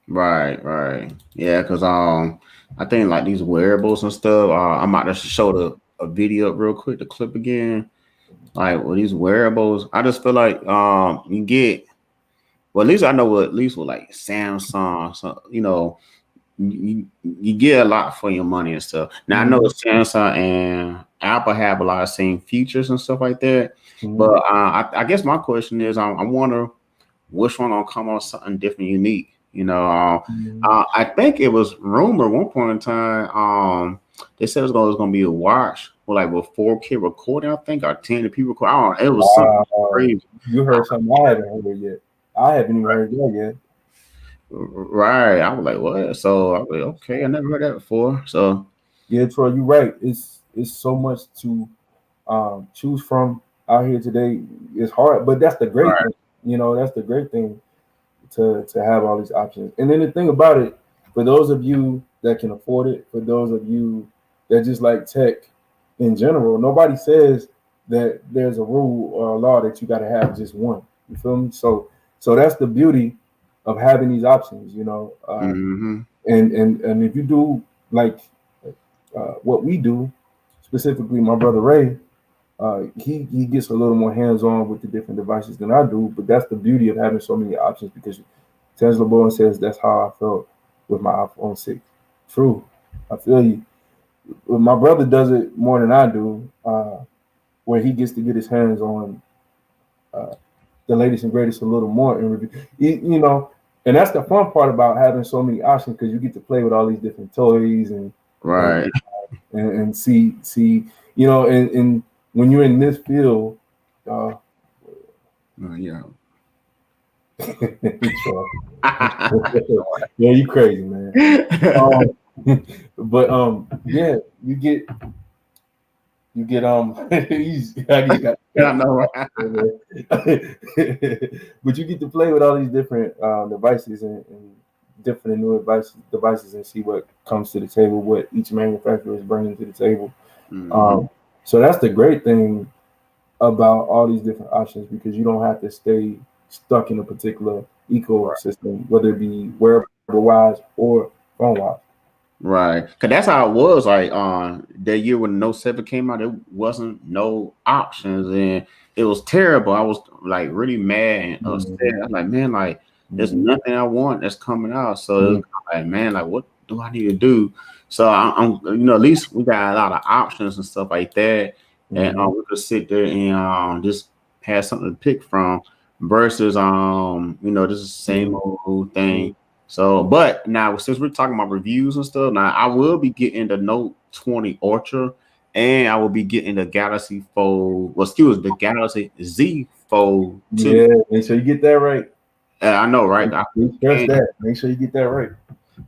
Right. Yeah, because I think like these wearables and stuff. I'm about to show a video up real quick, the clip again. Like with these wearables, I just feel like you get. Well, at least I know at least with like Samsung, so you get a lot for your money and stuff. Now I know Samsung and Apple have a lot of same features and stuff like that. But I guess my question is, I wonder which one gonna come on something different, unique. I think it was rumored one point in time. They said it was gonna be a watch with 4K recording, I think, or 1080p recording. I don't know. It was something crazy. You heard something I haven't heard yet. I haven't even heard that yet. Right. I was like, what? So I was like, okay, I never heard that before. So yeah, Troy, you're right. It's so much to choose from out here today. It's hard, but that's the great thing. That's the great thing. To have all these options. And then the thing about it, for those of you that can afford it, for those of you that just like tech in general, nobody says that there's a rule or a law that you got to have just one. You feel me? So that's the beauty of having these options, and if you do like what we do, specifically my brother Ray, he gets a little more hands-on with the different devices than I do, but that's the beauty of having so many options, because Tesla Boy says that's how I felt with my iPhone 6. True. I feel you. My brother does it more than I do, where he gets to get his hands on the latest and greatest a little more in review. And that's the fun part about having so many options, because you get to play with all these different toys and see, and when you're in this field, Yeah, you crazy, man. But yeah, you get I just got I know, right? but you get to play with all these different devices and different new devices and see what comes to the table, what each manufacturer is bringing to the table. So that's the great thing about all these different options, because you don't have to stay stuck in a particular ecosystem, whether it be wearable wise or phone wise. Right, cause that's how it was. Like that year when Note 7 came out, there wasn't no options, and it was terrible. I was like really mad and upset. I'm like, man, like there's nothing I want that's coming out. So it was like, man, like what do I need to do? So I'm at least we got a lot of options and stuff like that, and we could sit there and just have something to pick from versus this is the same old thing. So, but now since we're talking about reviews and stuff, now I will be getting the Note 20 Ultra, and I will be getting the Galaxy the Galaxy Z Fold 2. Yeah, make sure you get that right. I know, right? Make sure you get that right.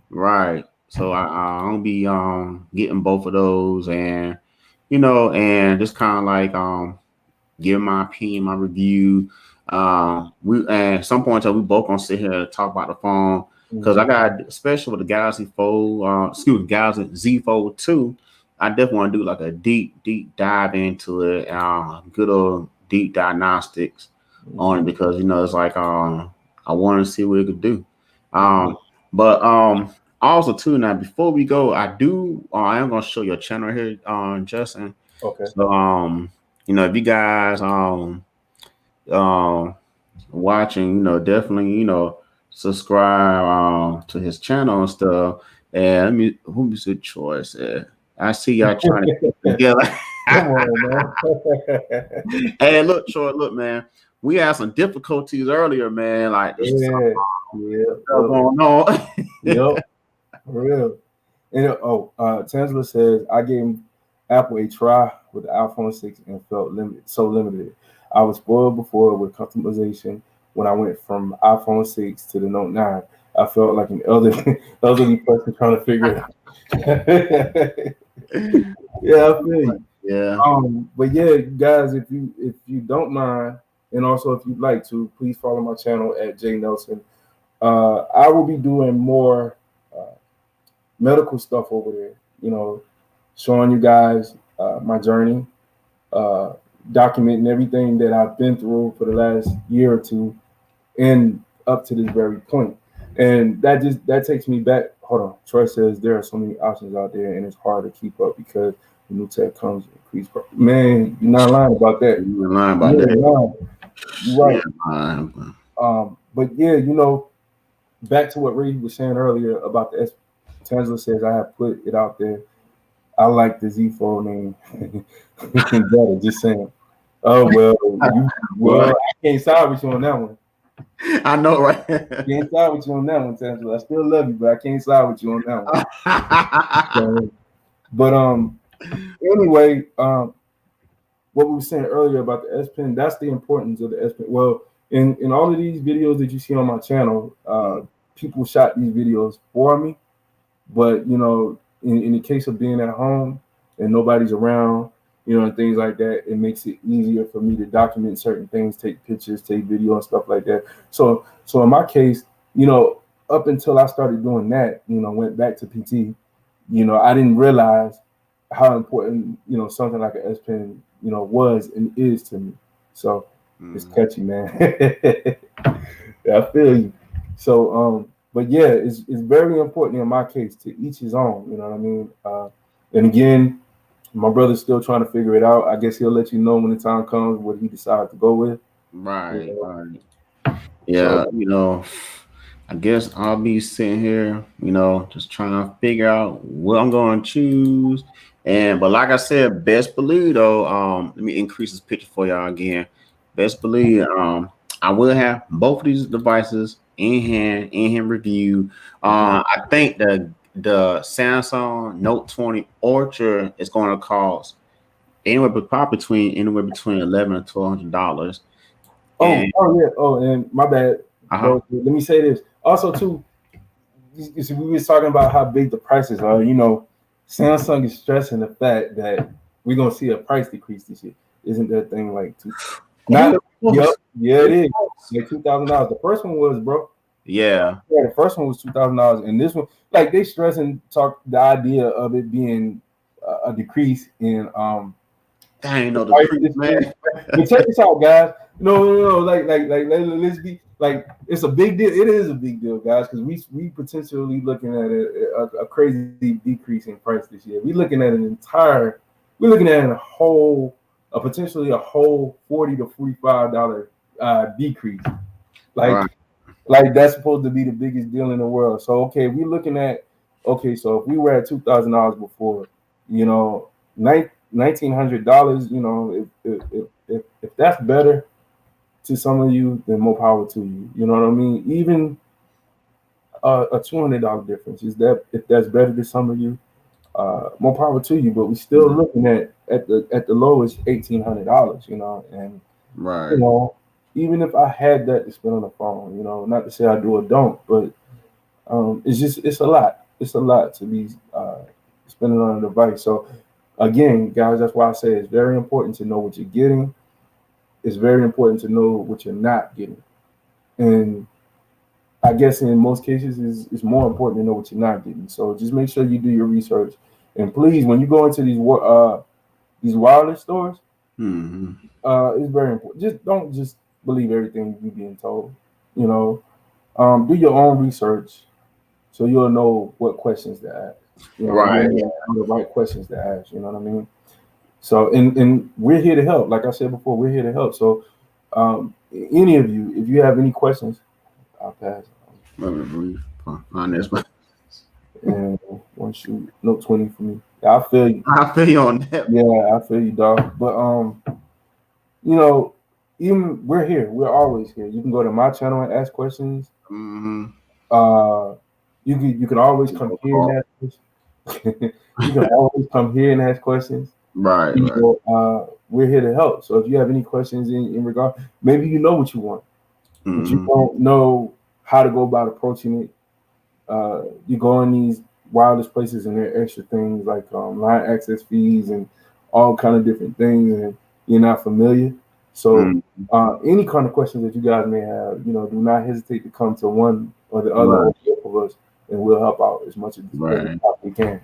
Right. So I'll be getting both of those, and and just kind of like give my opinion, my review. We at some point we both gonna sit here and talk about the phone. Because I got, especially with the Galaxy Galaxy Z Fold 2, I definitely want to do like a deep dive into it, good old deep diagnostics on it, because it's like I want to see what it could do. But also too, now before we go, I am gonna show your channel here, Justin. Okay. So if you guys watching, definitely subscribe to his channel and stuff. And who's the choice? I see y'all trying to get together. Come on, man. Hey, look, man. We had some difficulties earlier, man. Like going on. Yep, for real. And Tesla says I gave Apple a try with the iPhone 6 and felt limited. I was spoiled before with customization. When I went from iPhone 6 to the Note 9, I felt like an elderly person trying to figure it out. Yeah, I feel you. Yeah. But yeah, guys, if you don't mind, and also if you'd like to, please follow my channel at Jay Nelson. I will be doing more medical stuff over there. Showing you guys my journey, documenting everything that I've been through for the last year or two, and up to this very point. And that takes me back. Hold on. Troy says there are so many options out there, and it's hard to keep up because the new tech comes with increased. Man, you're not lying about that. You're lying about that. You're right. But yeah, back to what Ray was saying earlier about the Tesla says I have put it out there. I like the Z Fold name better. Just saying. Oh well, I can't side with you on that one. I know, right? I can't side with you on that one, Tesla. I still love you, but I can't side with you on that one. But anyway, what we were saying earlier about the S Pen, that's the importance of the S Pen. Well, in all of these videos that you see on my channel, people shot these videos for me, but in the case of being at home and nobody's around, and things like that, it makes it easier for me to document certain things, take pictures, take video and stuff like that. So in my case, up until I started doing that, went back to PT, I didn't realize how important, something like an S Pen, was and is to me. So it's catchy, man. Yeah, I feel you. So, but yeah, it's very important in my case, to each his own, you know what I mean? And again, my brother's still trying to figure it out. I guess he'll let you know when the time comes what he decides to go with. Right. Yeah, I guess I'll be sitting here, just trying to figure out what I'm going to choose. But like I said, best believe though, let me increase this picture for y'all again. Best believe, I will have both of these devices in hand review. I think the Samsung Note 20 Ultra is going to cost anywhere between $1,100 and $1,200. And my bad. Bro, let me say this. Also, too, you see, we was talking about how big the prices are. You know, Samsung is stressing the fact that we're gonna see a price decrease this year. Isn't that thing like not? Yep, yeah, it is. Like $2,000. The first one was, bro. Yeah. Yeah, the first one was $2,000, and this one, like, they stress and talk the idea of it being a decrease in Dang, no decrease, man. But check this out, guys. No. Let's be like, it's a big deal. It is a big deal, guys, because we potentially looking at a crazy decrease in price this year. We're looking at potentially a whole $40 to $45 decrease. Like that's supposed to be the biggest deal in the world. So so if we were at $2,000 before, you know, $1,900, you know, if that's better to some of you, then more power to you. You know what I mean? Even a $200 difference if that's better to some of you, more power to you. But we're still looking at the lowest $1,800. You know, and right. You know, even if I had that to spend on the phone, you know, not to say I do or don't, but it's a lot. It's a lot to be spending on a device. So again, guys, that's why I say it's very important to know what you're getting. It's very important to know what you're not getting. And I guess in most cases, it's more important to know what you're not getting. So just make sure you do your research. And please, when you go into these wireless stores, it's very important. Just don't just believe everything you're being told. You know, do your own research so you'll know what questions to ask. You know, right. The right questions to ask. You know what I mean? So, and we're here to help. Like I said before, we're here to help. So, any of you, if you have any questions, I'll pass. On this one. And one shoot, Note 20 for me. I feel you. I feel you on that. Yeah, I feel you, dog. But you know, even we're here. We're always here. You can go to my channel and ask questions. You can always come here and ask questions. You can always come here and ask questions. Right. We're here to help. So if you have any questions in regard, maybe you know what you want, but you don't know how to go about approaching it. You go in these wireless places and there are extra things like line access fees and all kind of different things, and you're not familiar. So any kind of questions that you guys may have, you know, do not hesitate to come to one or the other of us, and we'll help out as much as we can.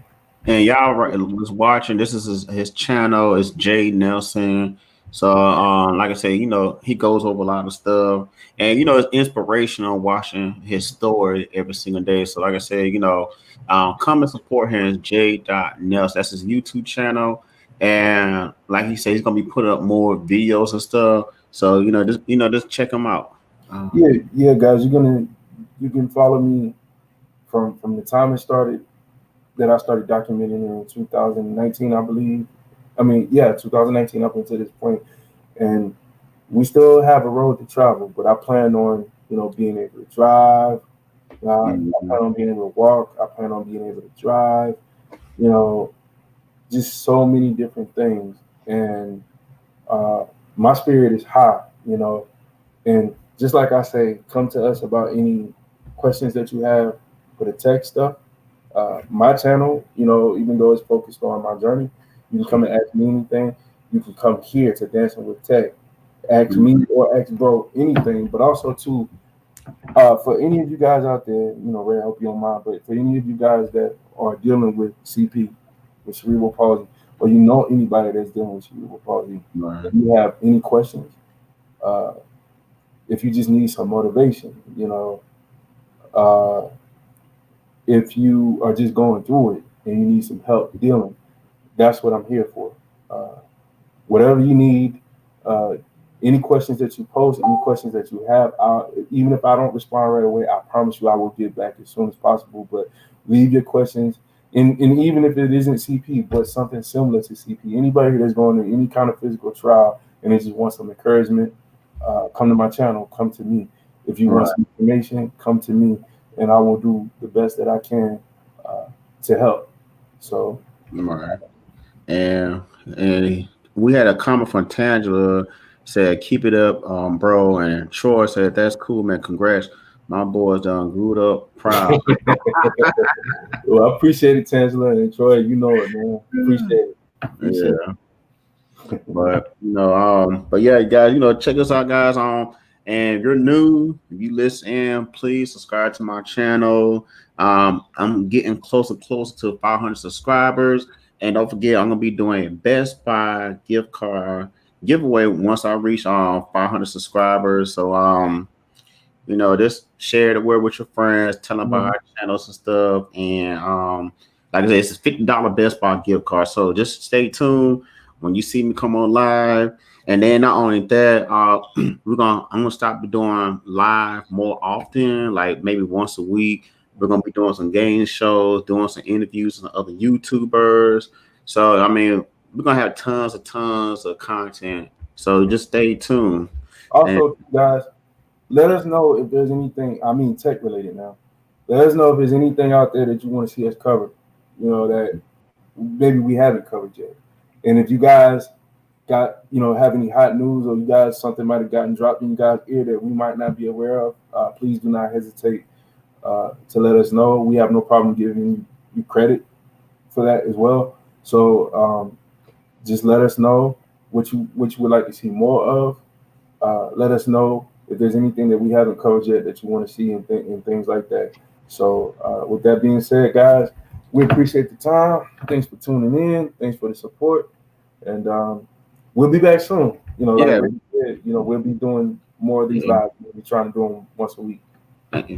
And y'all was watching. This is his channel. It's Jay Nelson. So, like I said, you know, he goes over a lot of stuff, and you know, it's inspirational watching his story every single day. So, like I said, you know, come and support him. It's J.Nelson. That's his YouTube channel, and like he said, he's gonna be putting up more videos and stuff. So, just check him out. Yeah, guys, you can follow me from the time it started. That I started documenting in 2019, I believe. 2019 up until this point. And we still have a road to travel, but I plan on, you know, being able to drive. I plan on being able to walk. I plan on being able to drive, you know, just so many different things. And my spirit is high, you know, and just like I say, come to us about any questions that you have for the tech stuff. My channel, you know, even though it's focused on my journey, you can come and ask me anything. You can come here to Dancing with Tech, ask me or ask bro anything. But also too, for any of you guys out there, you know, Ray, I hope you don't mind, but for any of you guys that are dealing with CP, with cerebral palsy, or you know anybody that's dealing with cerebral palsy, if you have any questions, if you just need some motivation, you know, if you are just going through it and you need some help dealing, that's what I'm here for. Whatever you need, any questions that you post, any questions that you have, even if I don't respond right away, I promise you I will get back as soon as possible. But leave your questions, and even if it isn't CP, but something similar to CP, anybody that's going through any kind of physical trial and they just want some encouragement, come to my channel, come to me. If you want some information, come to me. And I will do the best that I can to help. So, and we had a comment from Tangela. said, keep it up, bro. And Troy said, that's cool, man. Congrats. My boys done grew up proud. Well, I appreciate it, Tangela and Troy. You know it, man. Appreciate it. Appreciate Yeah. But but yeah, guys, check us out, guys. And if you're new, if you listen in, please subscribe to my channel. I'm getting closer to 500 subscribers. And don't forget, I'm gonna be doing a Best Buy gift card giveaway once I reach 500 subscribers. So just share the word with your friends, tell them about our channels and stuff. And like I said, it's a $50 Best Buy gift card. So just stay tuned when you see me come on live. And then not only that, I'm gonna stop doing live more often, like maybe once a week. We're gonna be doing some game shows, doing some interviews with other YouTubers. So I mean, we're gonna have tons of content. So just stay tuned. Also, guys, let us know if there's anything, tech related now. Let us know if there's anything out there that you want to see us cover, that maybe we haven't covered yet. And if you guys got, have any hot news, or you guys, something might have gotten dropped in you guys' ear that we might not be aware of, please do not hesitate to let us know. We have no problem giving you credit for that as well. So just let us know what you would like to see more of. Let us know if there's anything that we haven't covered yet that you want to see and things like that. So with that being said, guys, we appreciate the time. Thanks for tuning in. Thanks for the support. And we'll be back soon. We'll be doing more of these lives. We'll be trying to do them once a week.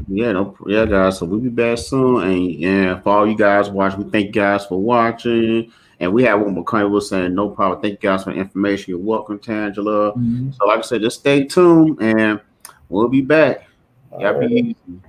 Yeah, guys. So we'll be back soon. And for all you guys watching, we thank you guys for watching. And we have one more comment was saying, no problem. Thank you guys for the information. You're welcome, Tangela. So like I said, just stay tuned and we'll be back. Y'all be easy.